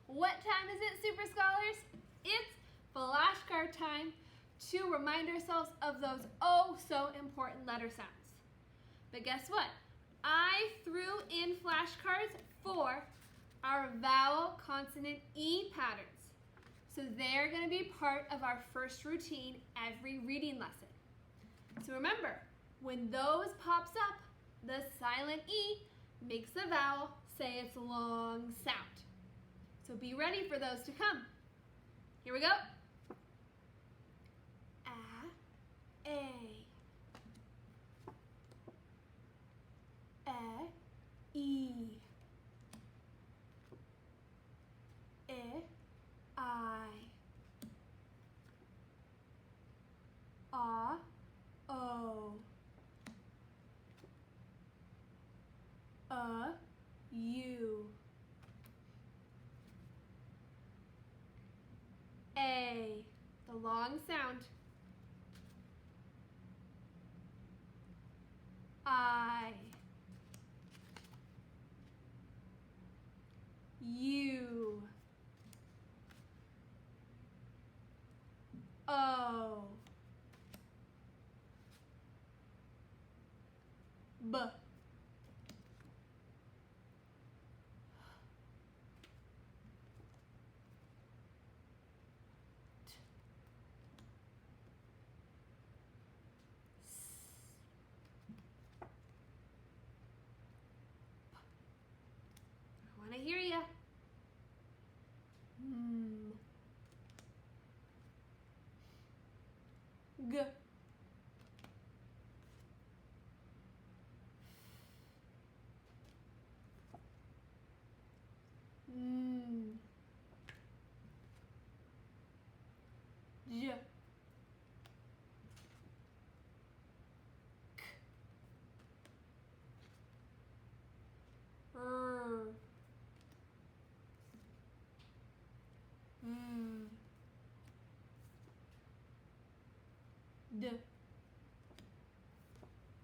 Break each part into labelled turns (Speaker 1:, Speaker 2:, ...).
Speaker 1: What time is it, Super Scholars? It's flashcard time to remind ourselves of those oh so important letter sounds. But guess what? I threw in flashcards for our vowel consonant E patterns. So they're going to be part of our first routine every reading lesson. So remember, when those pops up, the silent E makes the vowel say its long sound. So be ready for those to come. Here we go. A, E, I, O, U, A, the long sound. I, U, O, B, I want to hear ya. G, J, K, R, D.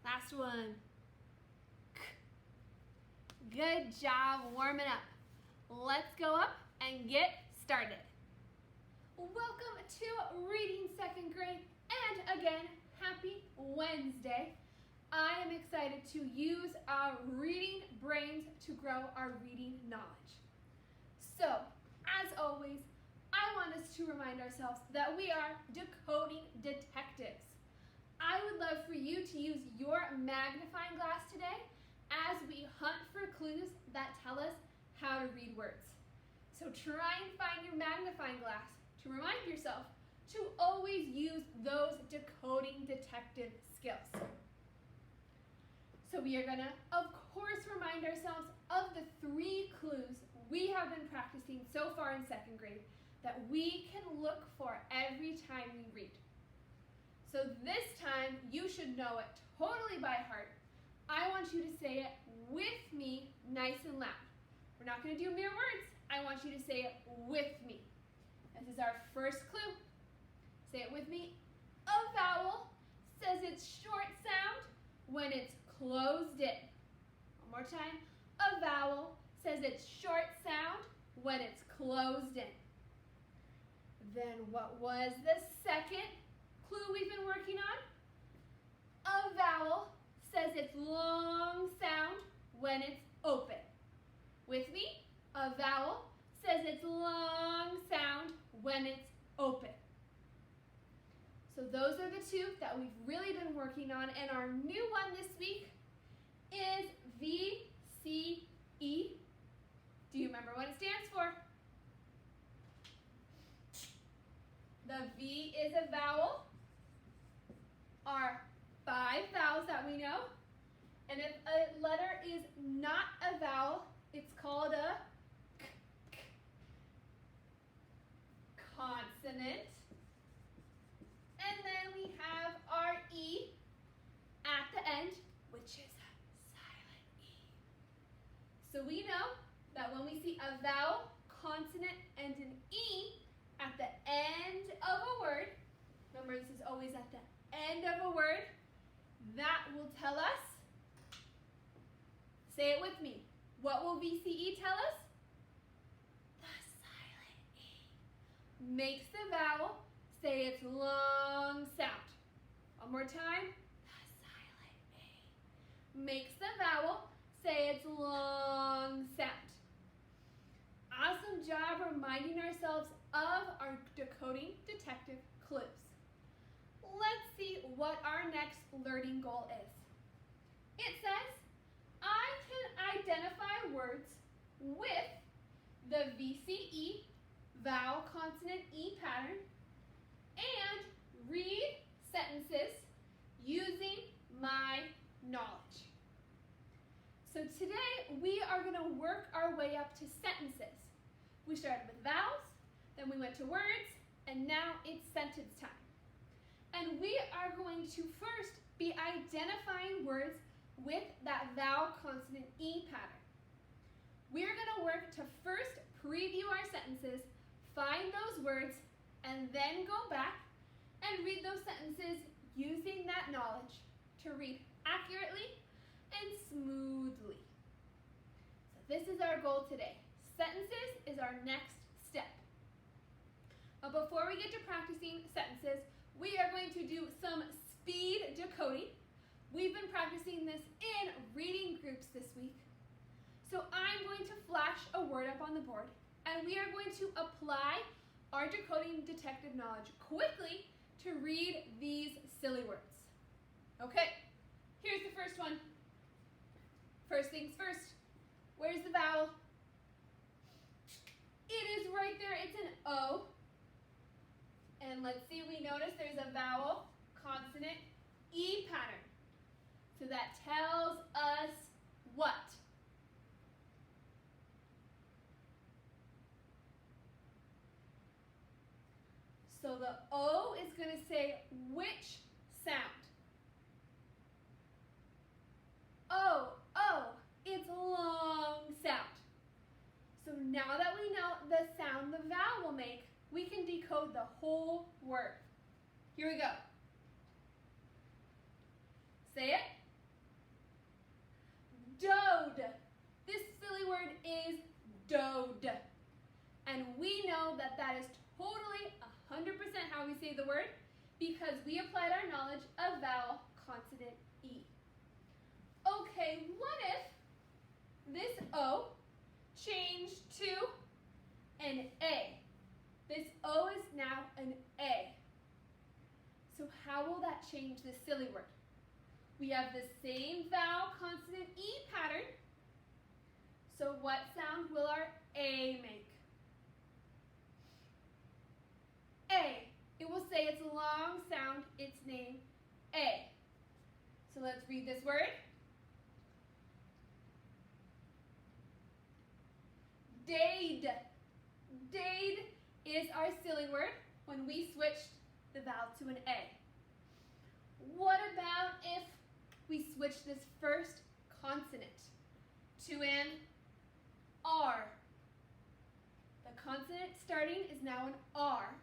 Speaker 1: Last one. K. Good job warming up. Let's go up and get started. Welcome to Reading Second Grade, and again, happy Wednesday. I am excited to use our reading brains to grow our reading knowledge. So, as always, I want us to remind ourselves that we are decoding detectives. I would love for you to use your magnifying glass today as we hunt for clues that tell us how to read words. So try and find your magnifying glass to remind yourself to always use those decoding detective skills. So we are going to, of course, remind ourselves of the 3 clues we have been practicing so far in second grade that we can look for every time we read. So this time, you should know it totally by heart. I want you to say it with me nice and loud. We're not going to do mere words. I want you to say it with me. This is our first clue. Say it with me. A vowel says its short sound when it's closed in. One more time. A vowel says its short sound when it's closed in. Then what was the second clue we've been working on? A vowel says its long sound when it's open. With me, a vowel says its long sound when it's open. So those are the 2 that we've really been working on, and our new one this week is VCE. Do you remember what it stands for? The V is a vowel. Our 5 vowels that we know. And if a letter is not a vowel, it's called a consonant. And then we have our E at the end, which is a silent E. So we know that when we see a vowel, consonant, and an E at the end of a word, remember this is always at the end of a word, that will tell us, say it with me, what will VCE tell us? The makes the vowel say its long sound. One more time. The silent A makes the vowel say its long sound. Awesome job reminding ourselves of our decoding detective clues. Let's see what our next learning goal is. It says, I can identify words with the VCE, vowel consonant E pattern, and read sentences using my knowledge. So today we are going to work our way up to sentences. We started with vowels, then we went to words, and now it's sentence time. And we are going to first be identifying words with that vowel consonant E pattern. We're going to work to first preview our sentences, find those words, and then go back and read those sentences using that knowledge to read accurately and smoothly. So this is our goal today. Sentences is our next step. But before we get to practicing sentences, we are going to do some speed decoding. We've been practicing this in reading groups this week. So I'm going to flash a word up on the board, and we are going to apply our decoding detective knowledge quickly to read these silly words. Okay, here's the first one. First things first, where's the vowel? It is right there, it's an O. And let's see, we notice there's a vowel consonant E pattern. So that tells us what? So the O is going to say which sound? O, it's a long sound. So now that we know the sound the vowel will make, we can decode the whole word. Here we go. Say it. Dode. This silly word is dode. And we know that that is totally 100% how we say the word because we applied our knowledge of vowel consonant E. Okay, what if this O changed to an A? This O is now an A. So how will that change this silly word? We have the same vowel consonant E pattern. So what sound will our A make? A. It will say its long sound, its name, A. So let's read this word. Dade. Dade is our silly word when we switched the vowel to an A. What about if we switch this first consonant to an R? The consonant starting is now an R.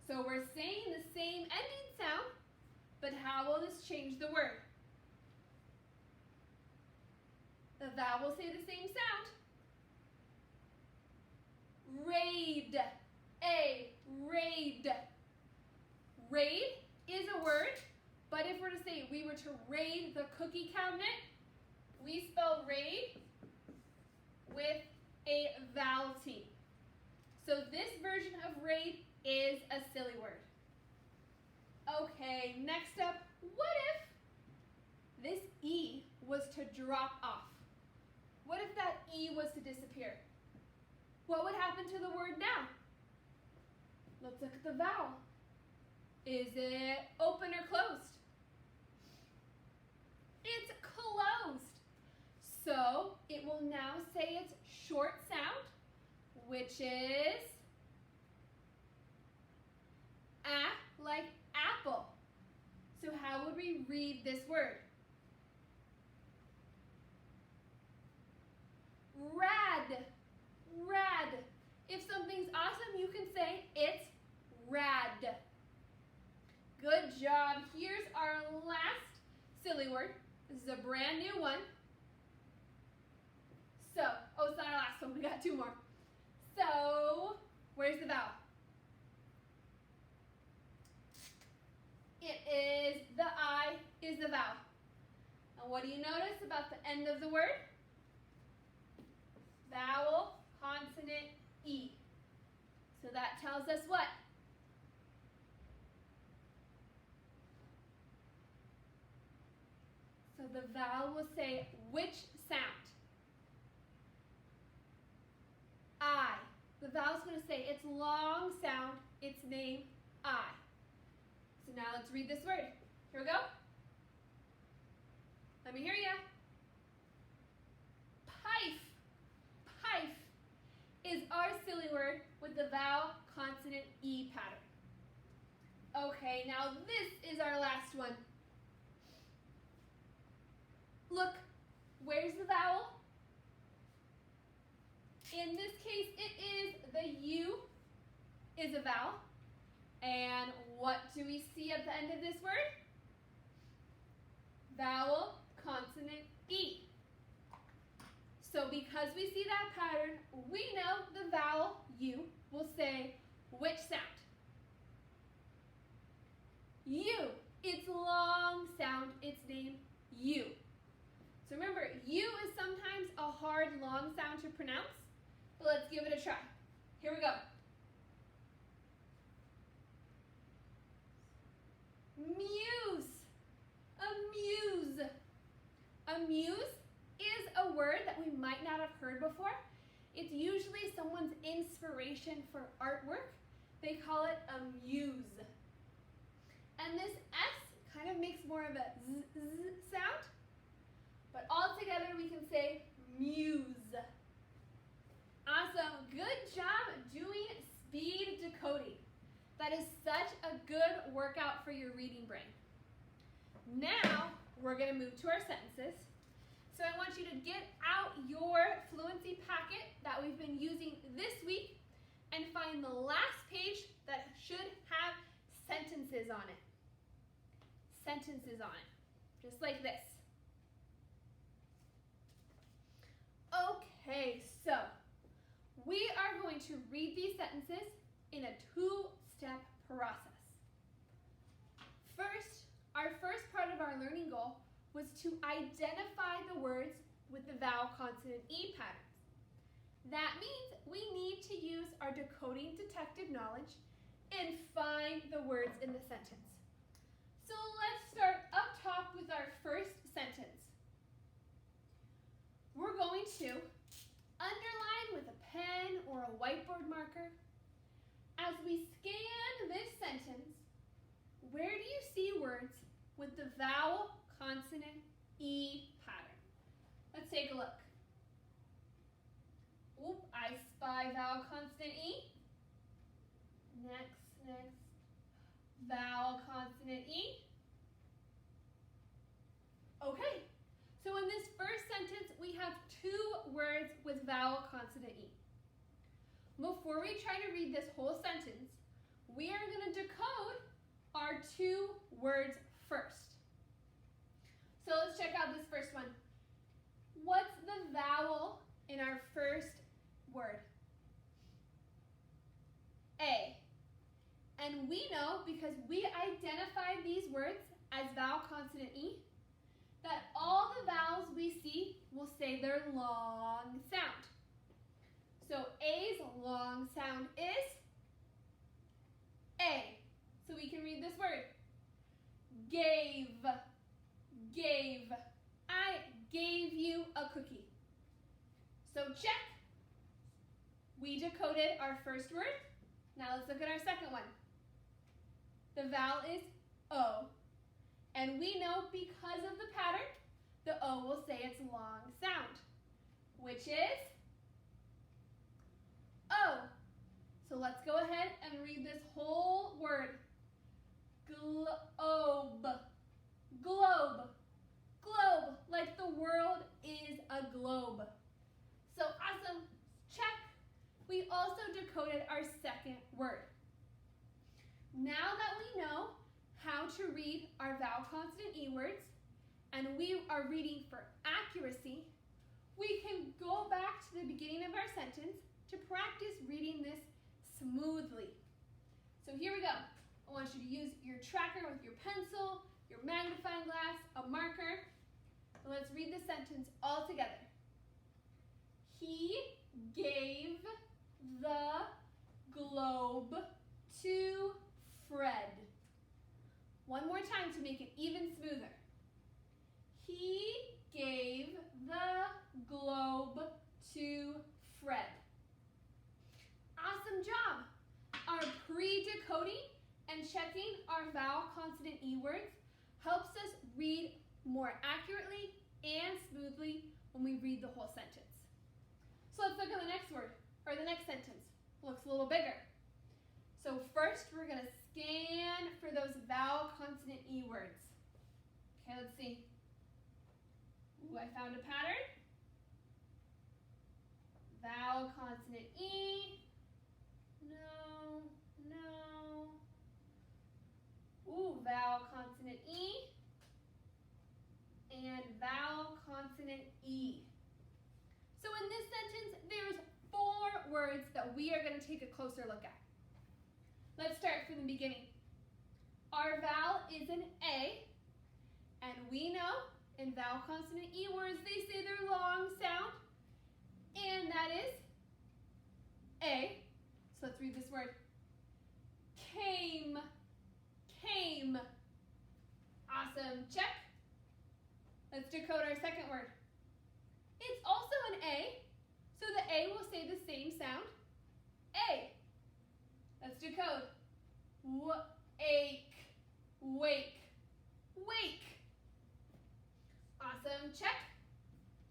Speaker 1: So we're saying the same ending sound, but how will this change the word? The vowel will say the same sound. Raid. A. Raid. Raid is a word, but if we're to say we were to raid the cookie cabinet, we spell raid with a vowel T. So this version of raid is a silly word. Okay, next up, what if this E was to drop off? What if that E was to disappear? What would happen to the word now? Let's look at the vowel. Is it open or closed? It's closed. So it will now say its short sound, which is A, like apple. So how would we read this word? Rad. Rad. If something's awesome, you can say it's rad. Good job. Here's our last silly word. This is a brand new one. So, oh, it's not our last one. We got two more. So, where's the vowel? What do you notice about the end of the word? Vowel, consonant, E. So that tells us what? So the vowel will say which sound? I. The vowel's going to say its long sound, its name, I. So now let's read this word. Here we go. Let me hear ya. Pipe. Pipe is our silly word with the vowel consonant E pattern. Okay, now this is our last one. Look, where's the vowel? In this case, it is the U is a vowel. And what do we see at the end of this word? Vowel, consonant, E. So because we see that pattern, we know the vowel U will say which sound? U. Its long sound, its name, U. So remember, U is sometimes a hard, long sound to pronounce, but let's give it a try. Here we go. Muse. Amuse. Amuse is a word that we might not have heard before. It's usually someone's inspiration for artwork. They call it a muse. And this S kind of makes more of a Z sound, but all together we can say muse. Awesome. Good job doing speed decoding. That is such a good workout for your reading brain. Now, we're going to move to our sentences. So I want you to get out your fluency packet that we've been using this week and find the last page that should have sentences on it. Sentences on it, just like this. Okay, so we are going to read these sentences in a two-step process. First, our first part of our learning goal was to identify the words with the vowel consonant E patterns. That means we need to use our decoding detective knowledge and find the words in the sentence. So let's start up top with our first sentence. We're going to underline with a pen or a whiteboard marker. As we scan this sentence, where do you see words with the vowel consonant E pattern? Let's take a look. Oop, I spy vowel consonant E. Next. Vowel consonant E. Okay, so in this first sentence, we have two words with vowel consonant E. Before we try to read this whole sentence, we are going to decode our two words first. So let's check out this first one. What's the vowel in our first word? A. And we know, because we identified these words as vowel consonant E, that all the vowels we see will say their long sound. So A's long sound is A. So we can read this word. Gave. Gave. I gave you a cookie. So check. We decoded our first word. Now let's look at our second one. The vowel is O. And we know because of the pattern, the O will say its long sound, which is O. So let's go ahead and read this whole word. Globe. Globe. Globe, like the world is a globe. So awesome, check. We also decoded our second word. Now that we know how to read our vowel consonant E words, and we are reading for accuracy, we can go back to the beginning of our sentence to practice reading this smoothly. So here we go. I want you to use your tracker with your pencil, your magnifying glass, a marker. Let's read the sentence all together. He gave the globe to Fred. One more time to make it even smoother. He gave the globe to Fred. Awesome job! Our pre-decoding and checking our vowel, consonant, E words helps us read more accurately and smoothly when we read the whole sentence. So let's look at the next word, or the next sentence. Looks a little bigger. So first we're going to scan for those vowel, consonant, E words. Okay, let's see. Ooh, I found a pattern. Vowel, consonant, E. No, no. Ooh, vowel, consonant, E. And vowel, consonant, E. So in this sentence, there's 4 words that we are going to take a closer look at. Let's start from the beginning. Our vowel is an A, and we know in vowel, consonant, E words, they say they're long sound, and that is A. So let's read this word. Came, came. Awesome, check. Let's decode our second word. It's also an A, so the A will say the same sound, A. Let's decode. Ache, wake, wake. Awesome, check.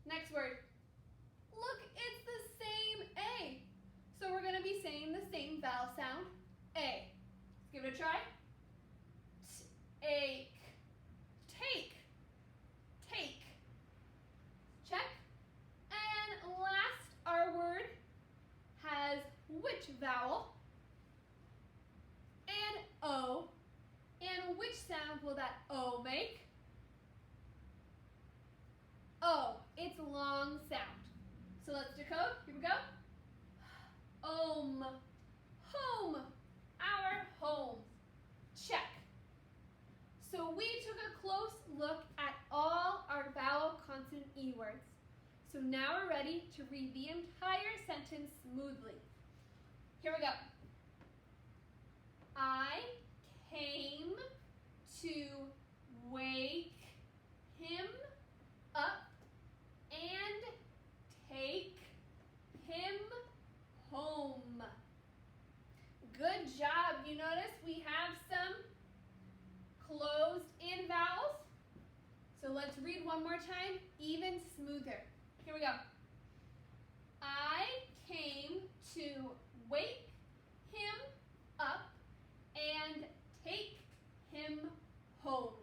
Speaker 1: Next word. Look, it's the same A. So we're going to be saying the same vowel sound, A. Let's give it a try. Ache, take, take. Check. And last, our word has which vowel? And O. And which sound will that O make? O. It's long sound. So let's decode. Here we go. Home. Our home. Check. So we took a close look at all our vowel, consonant, E words. So now we're ready to read the entire sentence smoothly. Here we go. I came to wake him up and take him home. Good job. You notice we have some closed-in vowels. So let's read one more time, even smoother. Here we go. I came to wake him up and take him home.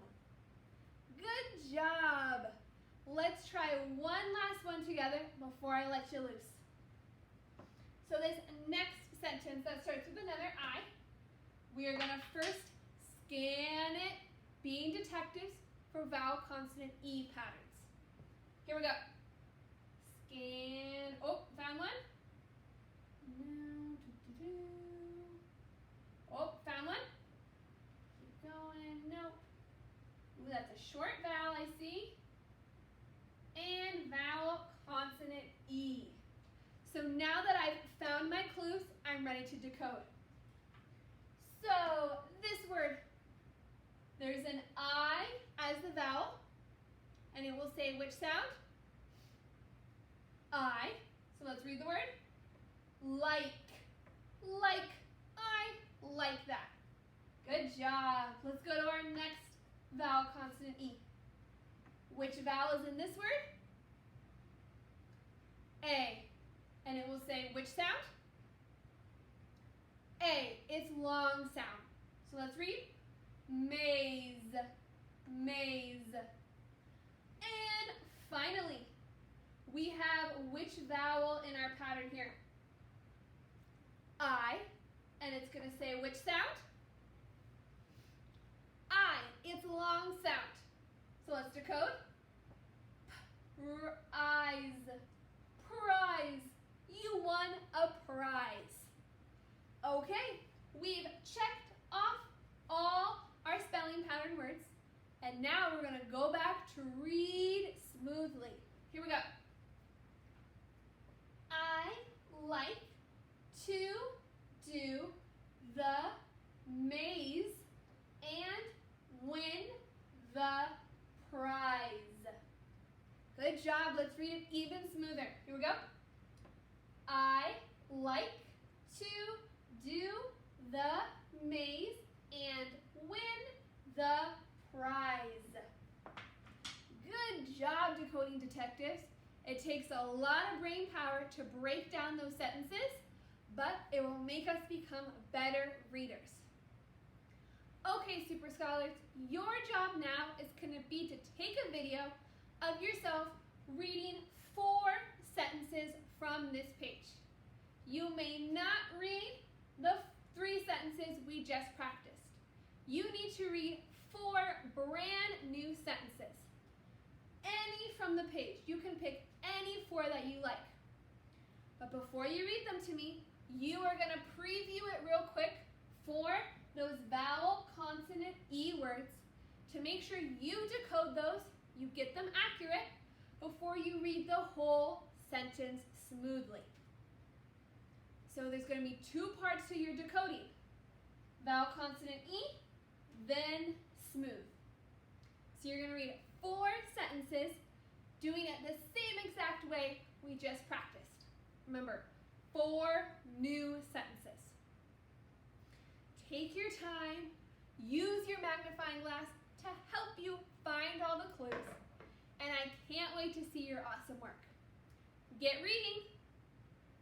Speaker 1: Good job. Let's try one last one together before I let you loose. So this next sentence that starts with another I, we are going to first scan it, being detectives, for vowel, consonant, E patterns. Here we go. Scan. Oh, found one. Oh, found one. Keep going. Nope. Ooh, that's a short vowel, I see. And vowel, consonant, E. So now that I've found my clues, I'm ready to decode. So this word, there's an I as the vowel, and it will say which sound? I. So let's read the word. Like, I like that. Good job. Let's go to our next vowel, consonant, E. Which vowel is in this word? A. And it will say which sound? A. It's long sound. So let's read. Maze, maze. And finally, we have which vowel in our pattern here? I. And it's going to say which sound? I. It's long sound. So let's decode. Prize, prize. You won a prize. Okay, we've checked off all our spelling pattern words, and now we're going to go back to read smoothly. Here we go. I like to do the maze and win the prize. Good job. Let's read it even smoother. Here we go. I like to do the maze and win the prize. Good job, decoding detectives. It takes a lot of brain power to break down those sentences, but it will make us become better readers. Okay, Super Scholars, your job now is going to be to take a video of yourself reading 4 sentences from this page. You may not read the 3 sentences we just practiced. You need to read 4 brand new sentences. Any from the page. You can pick any 4 that you like. But before you read them to me, you are going to preview it real quick for those vowel, consonant, E words to make sure you decode those, you get them accurate before you read the whole sentence smoothly. So there's going to be 2 parts to your decoding. Vowel, consonant, E, then smooth. So you're going to read 4 sentences, doing it the same exact way we just practiced. Remember, 4 new sentences. Take your time, use your magnifying glass to help you find all the clues, and I can't wait to see your awesome work. Get reading!